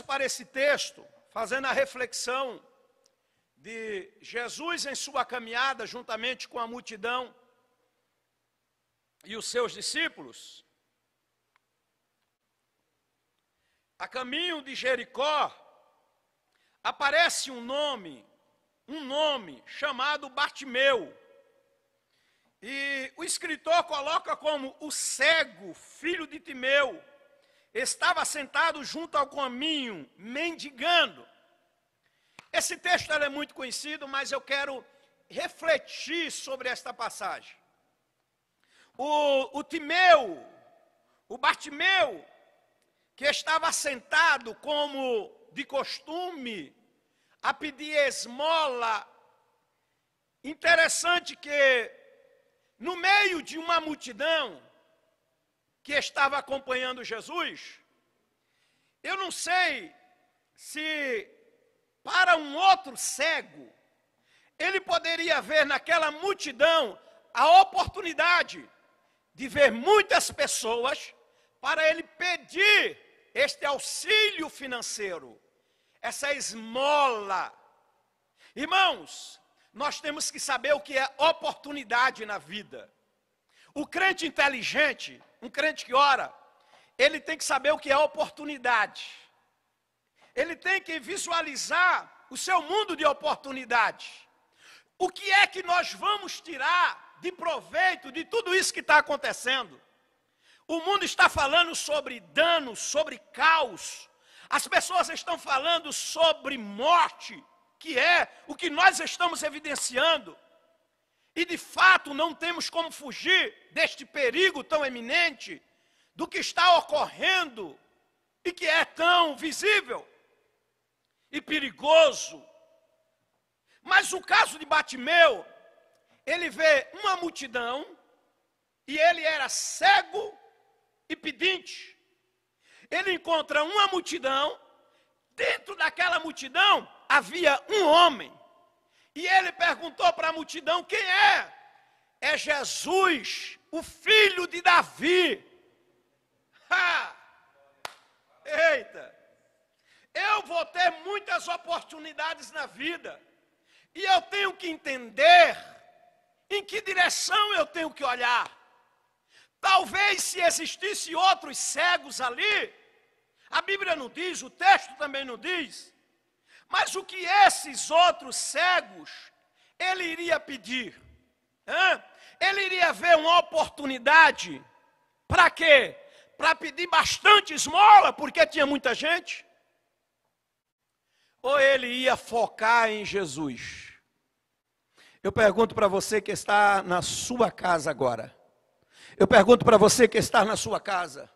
olhamos para esse texto, fazendo a reflexão de Jesus em sua caminhada juntamente com a multidão e os seus discípulos, a caminho de Jericó, aparece um nome chamado Bartimeu. E o escritor coloca como o cego, filho de Timeu, estava sentado junto ao caminho, mendigando. Esse texto é muito conhecido, mas eu quero refletir sobre esta passagem. O Bartimeu, que estava sentado como de costume, a pedir esmola. Interessante que no meio de uma multidão que estava acompanhando Jesus, eu não sei se para um outro cego, ele poderia ver naquela multidão a oportunidade de ver muitas pessoas para ele pedir este auxílio financeiro, essa esmola. Irmãos, nós temos que saber o que é oportunidade na vida. O crente inteligente, um crente que ora, ele tem que saber o que é oportunidade. Ele tem que visualizar o seu mundo de oportunidade. O que é que nós vamos tirar de proveito de tudo isso que está acontecendo? O mundo está falando sobre dano, sobre caos. As pessoas estão falando sobre morte, que é o que nós estamos evidenciando. E de fato não temos como fugir deste perigo tão eminente, do que está ocorrendo e que é tão visível e perigoso. Mas o caso de Bartimeu, ele vê uma multidão e ele era cego e pedinte. Ele encontra uma multidão, dentro daquela multidão havia um homem. E ele perguntou para a multidão: quem é? É Jesus, o filho de Davi. Ha! Eita! Eu vou ter muitas oportunidades na vida. E eu tenho que entender em que direção eu tenho que olhar. Talvez se existisse outros cegos ali, a Bíblia não diz, o texto também não diz, mas o que esses outros cegos, ele iria pedir? Ele iria ver uma oportunidade, para quê? Para pedir bastante esmola, porque tinha muita gente? Ou ele ia focar em Jesus? Eu pergunto para você que está na sua casa agora. Eu pergunto para você que está na sua casa.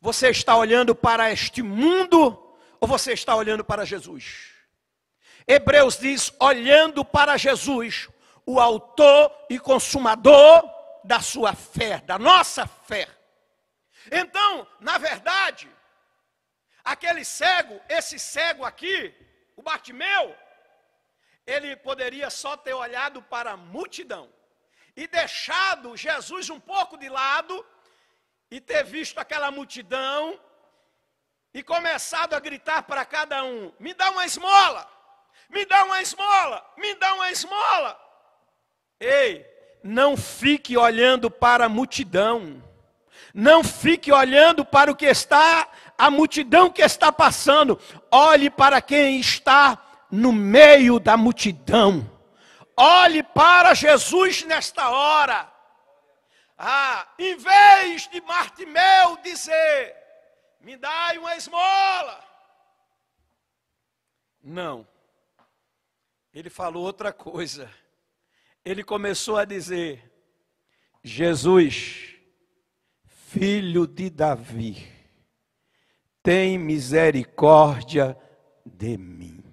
Você está olhando para este mundo ou você está olhando para Jesus? Hebreus diz, olhando para Jesus, o autor e consumador da sua fé, da nossa fé. Então, na verdade, aquele cego, esse cego aqui, o Bartimeu, ele poderia só ter olhado para a multidão e deixado Jesus um pouco de lado e ter visto aquela multidão e começado a gritar para cada um: me dá uma esmola, me dá uma esmola, me dá uma esmola. Ei, não fique olhando para a multidão, não fique olhando para o que está, a multidão que está passando. Olhe para quem está no meio da multidão. Olhe para Jesus nesta hora. Em vez de Bartimeu dizer: me dai uma esmola. Não. Ele falou outra coisa. Ele começou a dizer: Jesus, filho de Davi, tem misericórdia de mim.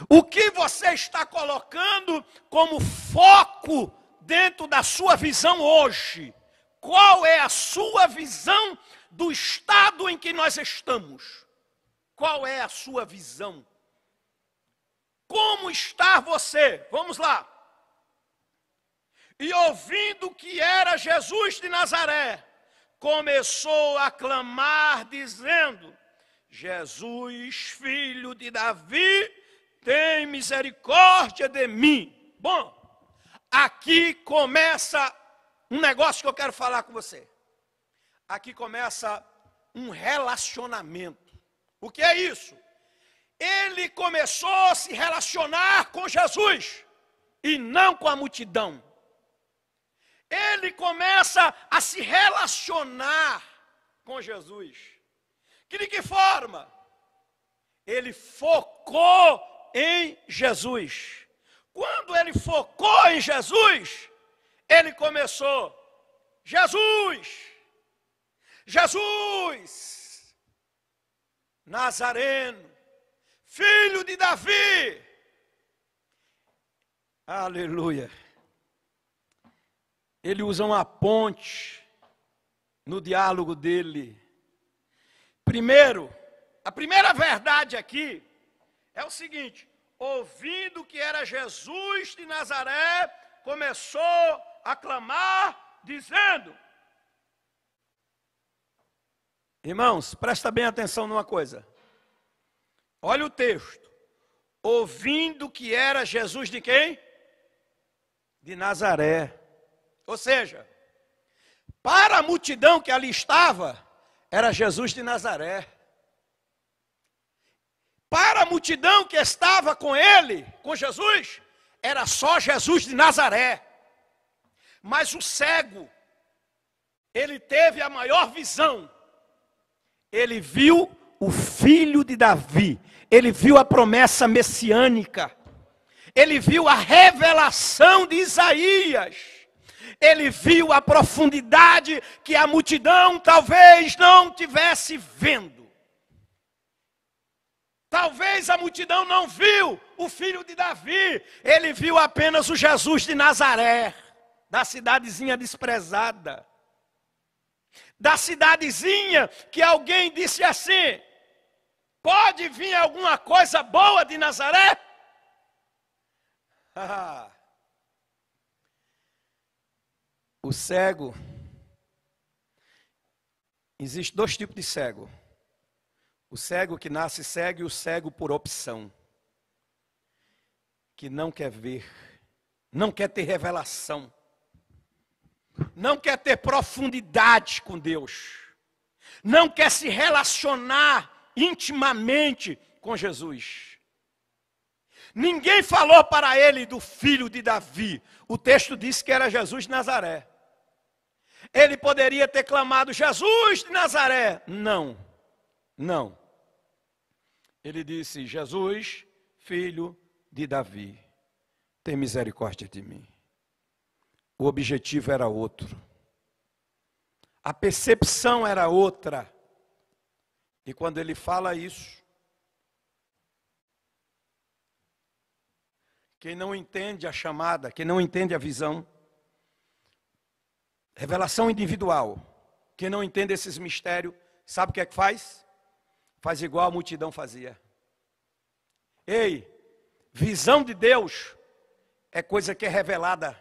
O que você está colocando como foco dentro da sua visão hoje? Qual é a sua visão do estado em que nós estamos? Qual é a sua visão? Como está você? Vamos lá. E ouvindo que era Jesus de Nazaré, começou a clamar, dizendo: Jesus, filho de Davi, tem misericórdia de mim. Bom, aqui começa um negócio que eu quero falar com você. Aqui começa um relacionamento. O que é isso? Ele começou a se relacionar com Jesus e não com a multidão. Ele começa a se relacionar com Jesus. De que forma? Ele focou em Jesus. Quando ele focou em Jesus, ele começou: Jesus, Jesus, Nazareno, filho de Davi. Aleluia. Ele usa uma ponte no diálogo dele. Primeiro, a primeira verdade aqui é o seguinte: ouvindo que era Jesus de Nazaré, começou a clamar, dizendo... Irmãos, presta bem atenção numa coisa. Olha o texto. Ouvindo que era Jesus de quem? De Nazaré. Ou seja, para a multidão que ali estava, era Jesus de Nazaré. Para a multidão que estava com ele, com Jesus, era só Jesus de Nazaré. Mas o cego, ele teve a maior visão. Ele viu o filho de Davi. Ele viu a promessa messiânica. Ele viu a revelação de Isaías. Ele viu a profundidade que a multidão talvez não tivesse vendo. Talvez a multidão não viu o filho de Davi. Ele viu apenas o Jesus de Nazaré, da cidadezinha desprezada. Da cidadezinha que alguém disse assim: pode vir alguma coisa boa de Nazaré? O cego, existe dois tipos de cego. O cego que nasce cego e o cego por opção. Que não quer ver, não quer ter revelação, não quer ter profundidade com Deus, não quer se relacionar intimamente com Jesus. Ninguém falou para ele do filho de Davi. O texto diz que era Jesus de Nazaré. Ele poderia ter clamado: Jesus de Nazaré. Não, não. Ele disse: Jesus, filho de Davi, tem misericórdia de mim. O objetivo era outro. A percepção era outra. E quando ele fala isso, quem não entende a chamada, quem não entende a visão, revelação individual, quem não entende esses mistérios, sabe o que é que faz? Faz igual a multidão fazia. Ei, visão de Deus é coisa que é revelada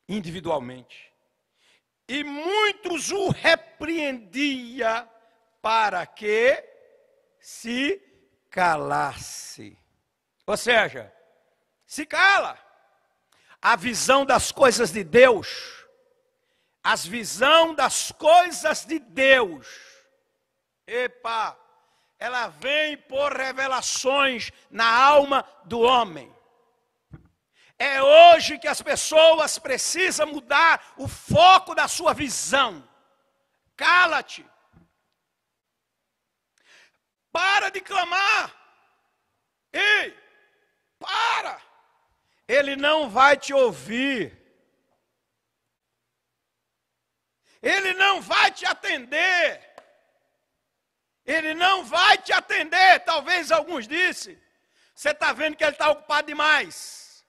individualmente. E muitos o repreendia para que se calasse. Ou seja, se cala. A visão das coisas de Deus, as visão das coisas de Deus, epa, ela vem por revelações na alma do homem. É hoje que as pessoas precisam mudar o foco da sua visão. Cala-te. Para de clamar. Ei, para. Ele não vai te ouvir. Ele não vai te atender. Ele não vai te atender. Talvez alguns dissem: você está vendo que ele está ocupado demais.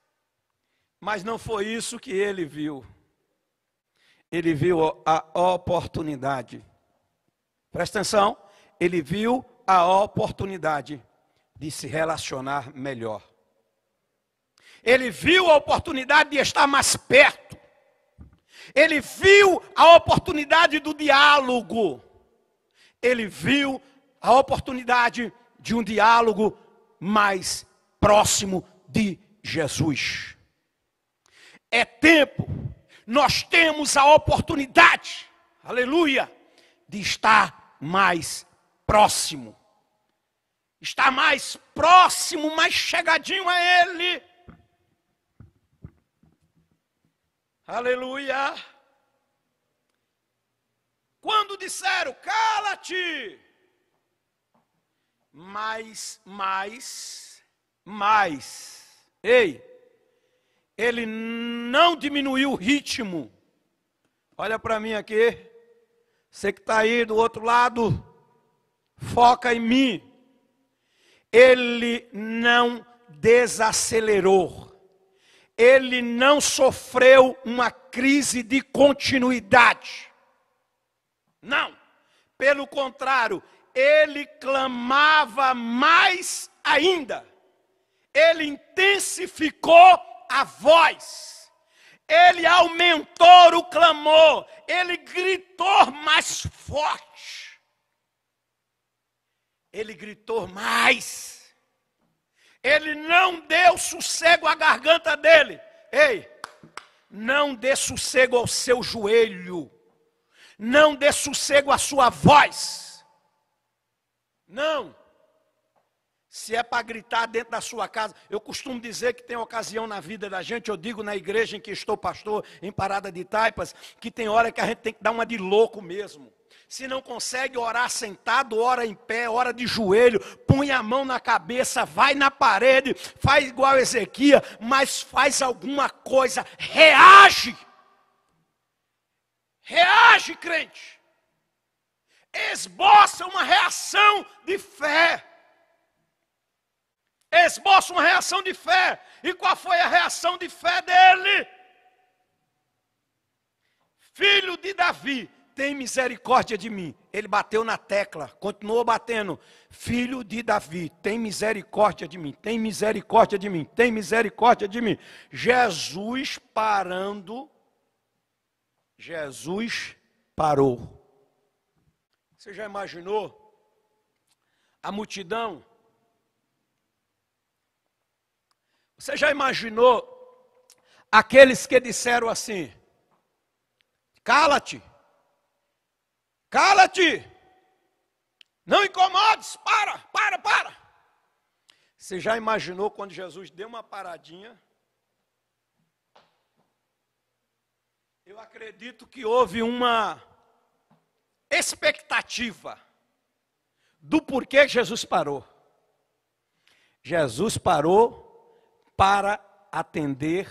Mas não foi isso que ele viu. Ele viu a oportunidade. Presta atenção. Ele viu a oportunidade de se relacionar melhor. Ele viu a oportunidade de estar mais perto. Ele viu a oportunidade do diálogo. Ele viu a oportunidade de um diálogo mais próximo de Jesus. É tempo, nós temos a oportunidade, aleluia, de estar mais próximo. Estar mais próximo, mais chegadinho a Ele. Aleluia. Quando disseram, cala-te, mais, ei, ele não diminuiu o ritmo. Olha para mim aqui, você que está aí do outro lado, foca em mim. Ele não desacelerou. Ele não sofreu uma crise de continuidade. Não, pelo contrário, ele clamava mais ainda. Ele intensificou a voz. Ele aumentou o clamor. Ele gritou mais forte. Ele gritou mais. Ele não deu sossego à garganta dele. Ei, não dê sossego ao seu joelho. Não dê sossego à sua voz. Não. Se é para gritar dentro da sua casa, eu costumo dizer que tem ocasião na vida da gente, eu digo na igreja em que estou pastor, em Parada de Taipas, que tem hora que a gente tem que dar uma de louco mesmo. Se não consegue orar sentado, ora em pé, ora de joelho, põe a mão na cabeça, vai na parede, faz igual Ezequias, mas faz alguma coisa, reage. Reage, crente. Esboça uma reação de fé. Esboça uma reação de fé. E qual foi a reação de fé dele? Filho de Davi, tem misericórdia de mim. Ele bateu na tecla, continuou batendo. Filho de Davi, tem misericórdia de mim, tem misericórdia de mim, tem misericórdia de mim. Jesus parando, Jesus parou. Você já imaginou a multidão? Você já imaginou aqueles que disseram assim: cala-te, cala-te, não incomodes, para. Você já imaginou quando Jesus deu uma paradinha? Eu acredito que houve uma expectativa do porquê Jesus parou. Jesus parou para atender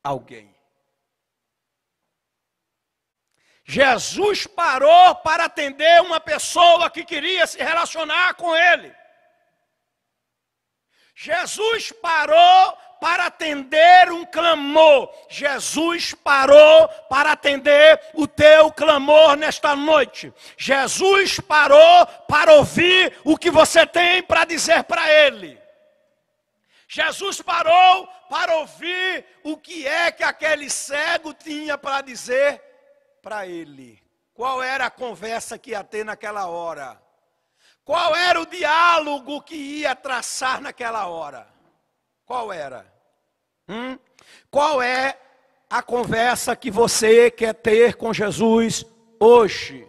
alguém. Jesus parou para atender uma pessoa que queria se relacionar com ele. Jesus parou para atender um clamor. Jesus parou para atender o teu clamor nesta noite. Jesus parou para ouvir o que você tem para dizer para ele. Jesus parou para ouvir o que é que aquele cego tinha para dizer para ele. Qual era a conversa que ia ter naquela hora? Qual era o diálogo que ia traçar naquela hora? Qual era? Qual é a conversa que você quer ter com Jesus hoje?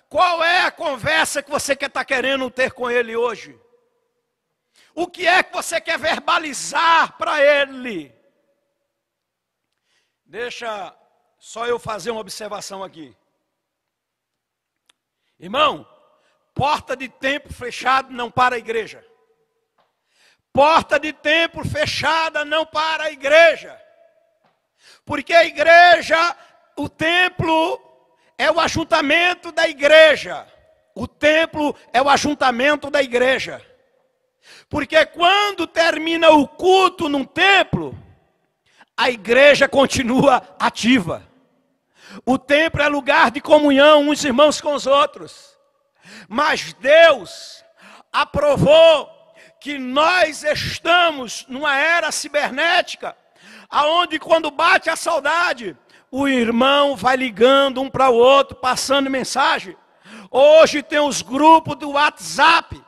Qual é a conversa que você quer estar querendo ter com ele hoje? O que é que você quer verbalizar para ele? Deixa só eu fazer uma observação aqui. Irmão, porta de templo fechado não para a igreja. Porta de templo fechada não para a igreja. Porque a igreja, o templo é o ajuntamento da igreja. O templo é o ajuntamento da igreja. Porque quando termina o culto num templo, a igreja continua ativa. O templo é lugar de comunhão uns irmãos com os outros. Mas Deus aprovou que nós estamos numa era cibernética, aonde quando bate a saudade, o irmão vai ligando um para o outro, passando mensagem. Hoje tem os grupos do WhatsApp.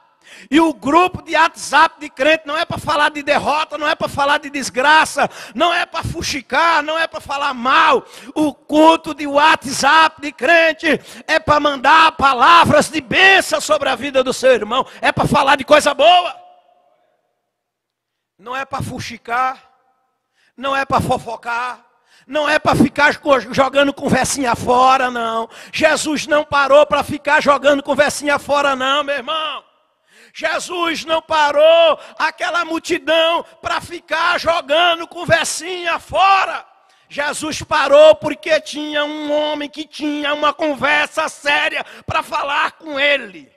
E o grupo de WhatsApp de crente não é para falar de derrota, não é para falar de desgraça, não é para fuxicar, não é para falar mal. O culto de WhatsApp de crente é para mandar palavras de bênção sobre a vida do seu irmão. É para falar de coisa boa. Não é para fuxicar, não é para fofocar. Não é para ficar jogando conversinha fora, não. Jesus não parou para ficar jogando conversinha fora, não, meu irmão. Jesus não parou aquela multidão para ficar jogando conversinha fora. Jesus parou porque tinha um homem que tinha uma conversa séria para falar com ele.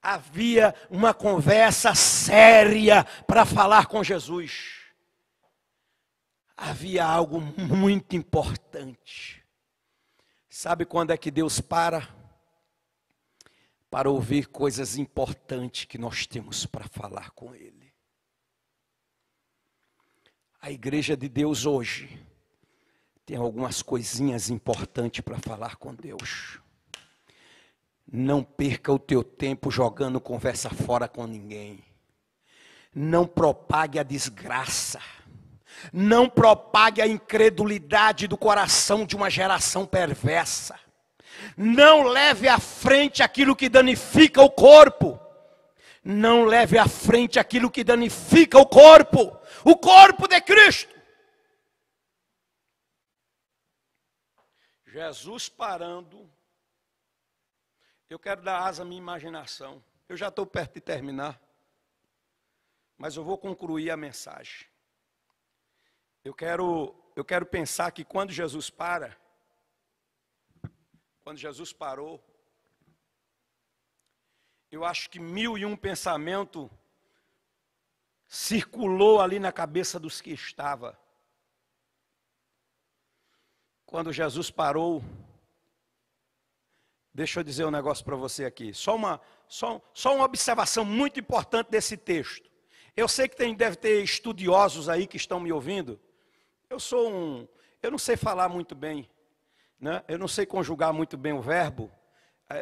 Havia uma conversa séria para falar com Jesus. Havia algo muito importante. Sabe quando é que Deus para ouvir coisas importantes que nós temos para falar com Ele? A igreja de Deus hoje tem algumas coisinhas importantes para falar com Deus. Não perca o teu tempo jogando conversa fora com ninguém. Não propague a desgraça. Não propague a incredulidade do coração de uma geração perversa. Não leve à frente aquilo que danifica o corpo. Não leve à frente aquilo que danifica o corpo de Cristo. Jesus parando. Eu quero dar asa à minha imaginação. Eu já estou perto de terminar. Mas eu vou concluir a mensagem. Eu quero pensar que quando Jesus parou, eu acho que 1001 pensamento circulou ali na cabeça dos que estavam. Quando Jesus parou, deixa eu dizer um negócio para você aqui, só uma observação muito importante desse texto. Eu sei que deve ter estudiosos aí que estão me ouvindo. Eu não sei falar muito bem, né? Eu não sei conjugar muito bem o verbo,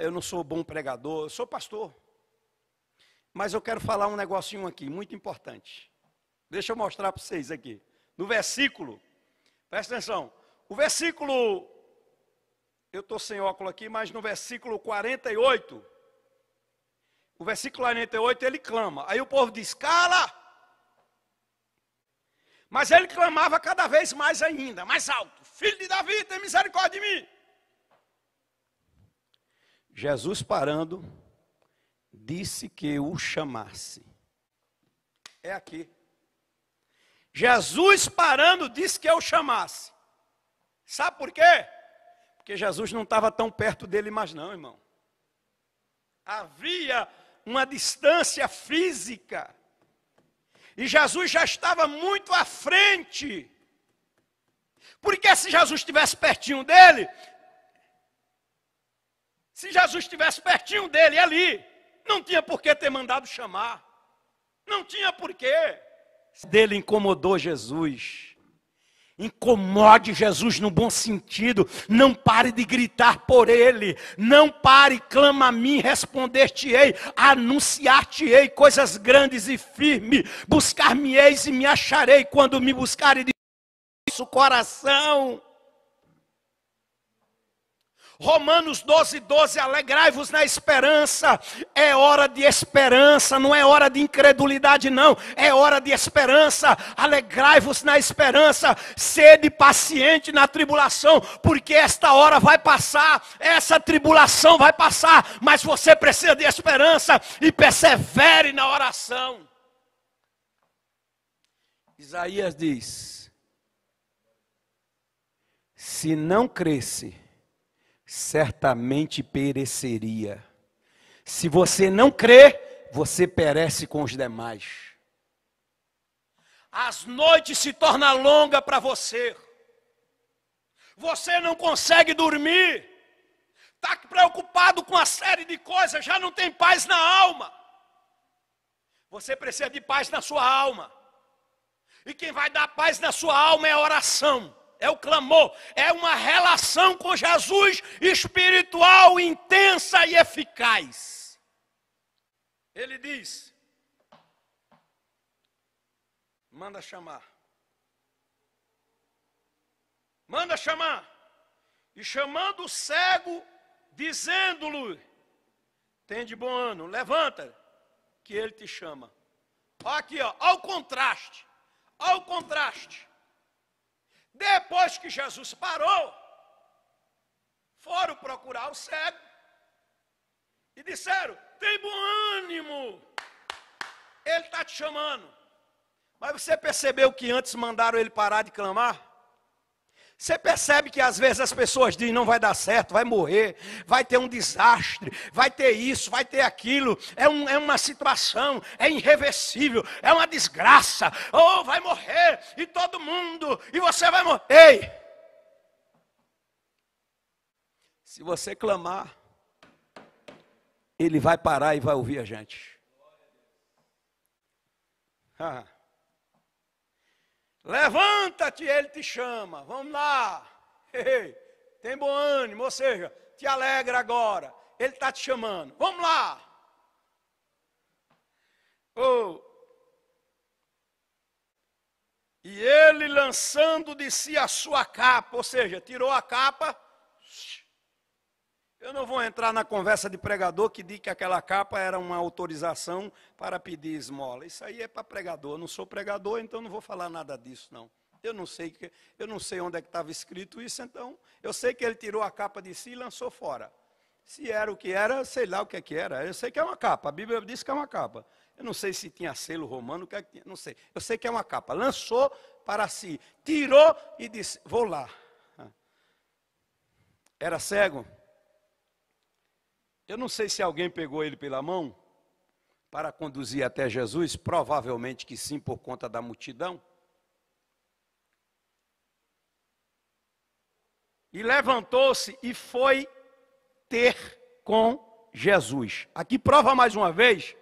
eu não sou bom pregador, eu sou pastor. Mas eu quero falar um negocinho aqui, muito importante. Deixa eu mostrar para vocês aqui. No versículo, presta atenção, o versículo, eu estou sem óculos aqui, mas no versículo 48, o versículo 48 ele clama, aí o povo diz, cala! Mas ele clamava cada vez mais ainda, mais alto. Filho de Davi, tem misericórdia de mim. Jesus parando, disse que o chamasse. É aqui. Jesus parando, disse que eu chamasse. Sabe por quê? Porque Jesus não estava tão perto dele mais não, irmão. Havia uma distância física. E Jesus já estava muito à frente. Porque se Jesus estivesse pertinho dele, ali, não tinha por que ter mandado chamar. Não tinha por quê. Dele incomodou Jesus. Incomode Jesus no bom sentido. Não pare de gritar por ele. Não pare, clama a mim, responder-te-ei, anunciar-te-ei coisas grandes e firmes. Buscar-me-eis e me acharei quando me buscarem de vosso coração. Romanos 12:12, alegrai-vos na esperança. É hora de esperança, não é hora de incredulidade não, é hora de esperança. Alegrai-vos na esperança, sede paciente na tribulação, porque esta hora vai passar, essa tribulação vai passar, mas você precisa de esperança e persevere na oração. Isaías diz, se não cresce, certamente pereceria. Se você não crê, você perece com os demais. As noites se tornam longas para você. Você não consegue dormir. Está preocupado com uma série de coisas, já não tem paz na alma. Você precisa de paz na sua alma. E quem vai dar paz na sua alma é a oração. é o clamor, é uma relação com Jesus espiritual, intensa e eficaz. Ele diz: manda chamar. Manda chamar. E chamando o cego, dizendo-lhe: tem de bom ânimo, levanta, que ele te chama. Olha aqui, ó, olha o contraste. Olha o contraste. Depois que Jesus parou, foram procurar o cego e disseram: tem bom ânimo, ele está te chamando. Mas você percebeu que antes mandaram ele parar de clamar? Você percebe que às vezes as pessoas dizem: não vai dar certo, vai morrer, vai ter um desastre, vai ter isso, vai ter aquilo, é uma situação, é irreversível, é uma desgraça, ou vai morrer, e todo mundo, e você vai morrer. Ei! Se você clamar, ele vai parar e vai ouvir a gente. Levanta-te, ele te chama, vamos lá, tem bom ânimo, ou seja, te alegra agora, ele está te chamando, vamos lá. E ele, lançando de si a sua capa, ou seja, tirou a capa. Eu não vou entrar na conversa de pregador que diz que aquela capa era uma autorização para pedir esmola. Isso aí é para pregador. Eu não sou pregador, então não vou falar nada disso, não. Eu não sei onde é que estava escrito isso, então eu sei que ele tirou a capa de si e lançou fora. Se era o que era, sei lá o que é que era. Eu sei que é uma capa, a Bíblia diz que é uma capa. Eu não sei se tinha selo romano, o que é que tinha, não sei. Eu sei que é uma capa. Lançou para si, tirou e disse: vou lá. Era cego. Eu não sei se alguém pegou ele pela mão para conduzir até Jesus, provavelmente que sim, por conta da multidão. E levantou-se e foi ter com Jesus. Aqui prova mais uma vez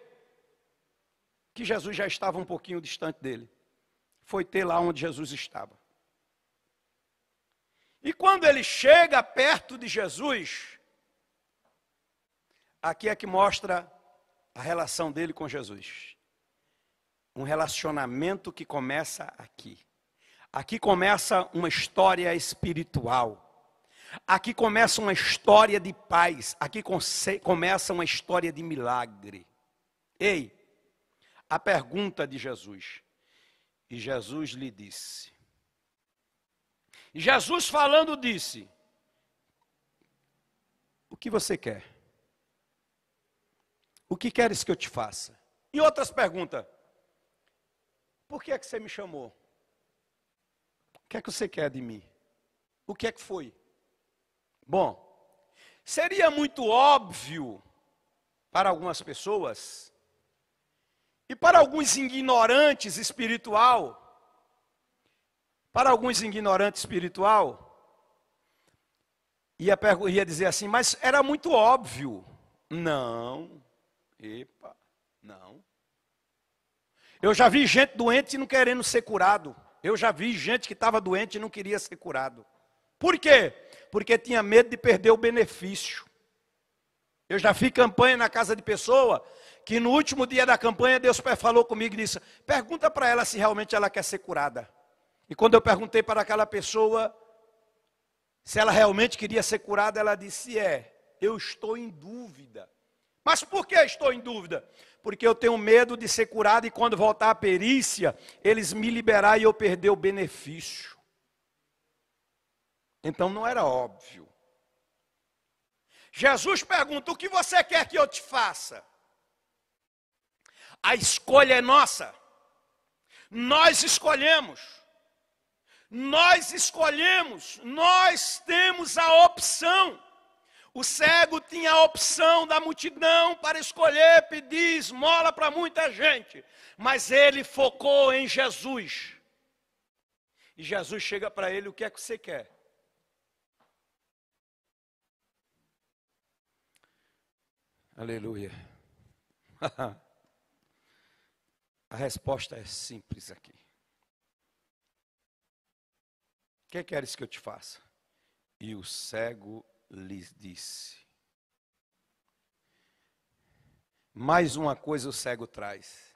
que Jesus já estava um pouquinho distante dele. Foi ter lá onde Jesus estava. E quando ele chega perto de Jesus, aqui é que mostra a relação dele com Jesus. Um relacionamento que começa aqui. Aqui começa uma história espiritual. Aqui começa uma história de paz. Aqui começa uma história de milagre. Ei, a pergunta de Jesus. E Jesus lhe disse. E Jesus falando disse: o que você quer? O que queres que eu te faça? E outras perguntas. Por que é que você me chamou? O que é que você quer de mim? O que é que foi? Bom, seria muito óbvio para algumas pessoas e para alguns ignorantes espiritual, ia dizer assim: mas era muito óbvio. Não. Epa, não. Eu já vi gente doente não querendo ser curado. Eu já vi gente que estava doente e não queria ser curado. Por quê? Porque tinha medo de perder o benefício. Eu já fiz campanha na casa de pessoa que no último dia da campanha Deus falou comigo e disse: pergunta para ela se realmente ela quer ser curada. E quando eu perguntei para aquela pessoa se ela realmente queria ser curada, ela disse: eu estou em dúvida. Mas por que estou em dúvida? Porque eu tenho medo de ser curado e quando voltar à perícia, eles me liberarem e eu perder o benefício. Então não era óbvio. Jesus pergunta: o que você quer que eu te faça? A escolha é nossa. Nós escolhemos. Nós temos a opção. O cego tinha a opção da multidão para escolher pedir esmola para muita gente. Mas ele focou em Jesus. E Jesus chega para ele: o que é que você quer? Aleluia. A resposta é simples aqui. que queres que eu te faça? E o cego lhes disse. Mais uma coisa o cego traz.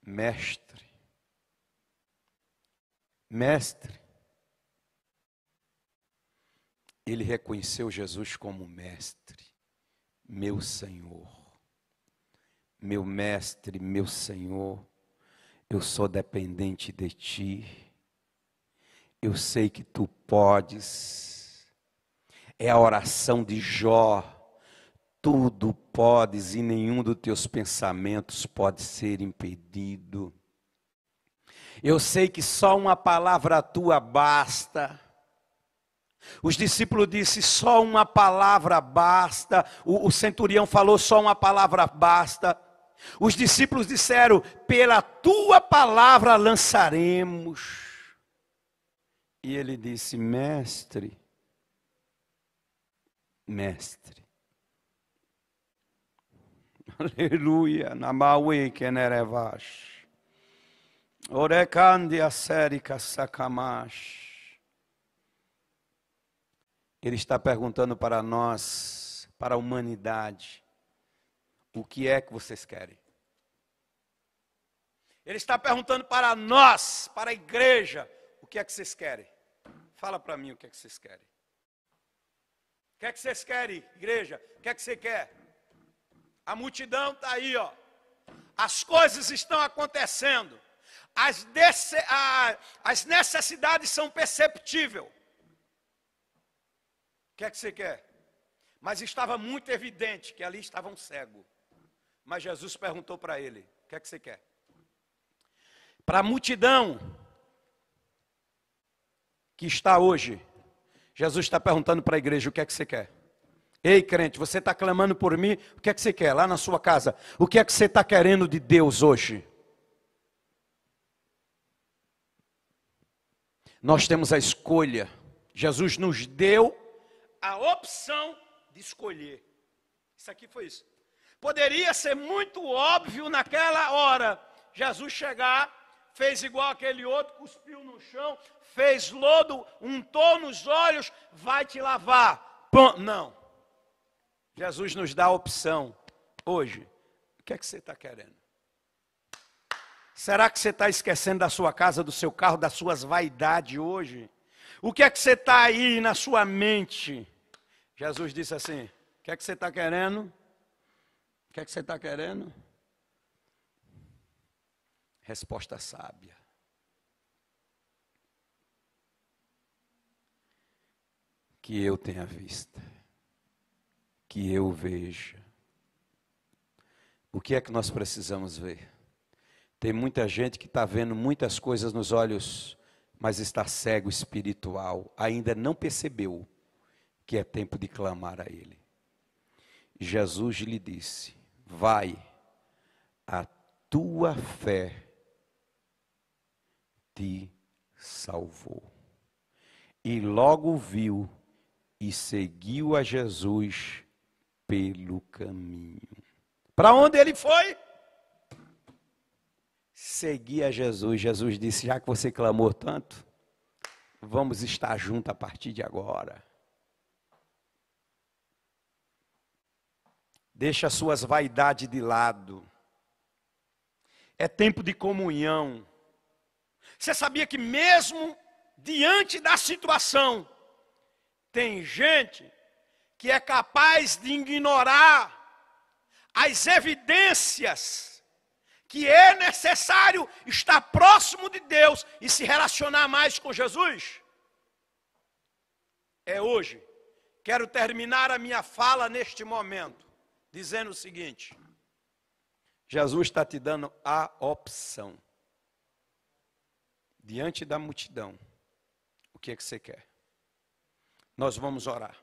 Mestre. Mestre. Ele reconheceu Jesus como mestre. Meu Senhor. Meu mestre, meu Senhor. Eu sou dependente de ti. Eu sei que tu podes. É a oração de Jó. Tudo podes e nenhum dos teus pensamentos pode ser impedido. Eu sei que só uma palavra tua basta. Os discípulos disseram, só uma palavra basta. O centurião falou, só uma palavra basta. Os discípulos disseram, pela tua palavra lançaremos. E ele disse, mestre, mestre. Aleluia, namawe kenerevash. Orekandi aserika sakamash. Ele está perguntando para nós, para a humanidade, o que é que vocês querem? Ele está perguntando para nós, para a igreja, o que é que vocês querem? Fala para mim o que é que vocês querem. O que é que vocês querem, igreja? O que é que você quer? A multidão está aí, ó. As coisas estão acontecendo. As necessidades são perceptíveis. O que é que você quer? Mas estava muito evidente que ali estava um cego. Mas Jesus perguntou para ele, o que é que você quer? Para a multidão que está hoje, Jesus está perguntando para a igreja, o que é que você quer? Ei, crente, você está clamando por mim, o que é que você quer lá na sua casa? O que é que você está querendo de Deus hoje? Nós temos a escolha. Jesus nos deu a opção de escolher. Isso aqui foi isso. Poderia ser muito óbvio naquela hora, Jesus chegar, fez igual aquele outro, cuspiu no chão, fez lodo, untou nos olhos, vai te lavar. Pronto. Não. Jesus nos dá a opção. Hoje, o que é que você está querendo? Será que você está esquecendo da sua casa, do seu carro, das suas vaidades hoje? O que é que você está aí na sua mente? Jesus disse assim, o que é que você está querendo? O que é que você está querendo? Resposta sábia. Que eu tenha vista. Que eu veja. O que é que nós precisamos ver? Tem muita gente que está vendo muitas coisas nos olhos, mas está cego espiritual. Ainda não percebeu que é tempo de clamar a Ele. Jesus lhe disse, vai, a tua fé te salvou. E logo viu e seguiu a Jesus pelo caminho. Para onde ele foi? Seguir a Jesus. Jesus disse, já que você clamou tanto, vamos estar juntos a partir de agora. Deixa as suas vaidades de lado. É tempo de comunhão. Você sabia que mesmo diante da situação, tem gente que é capaz de ignorar as evidências que é necessário estar próximo de Deus e se relacionar mais com Jesus? É hoje. Quero terminar a minha fala neste momento, dizendo o seguinte: Jesus está te dando a opção. Diante da multidão, o que é que você quer? Nós vamos orar.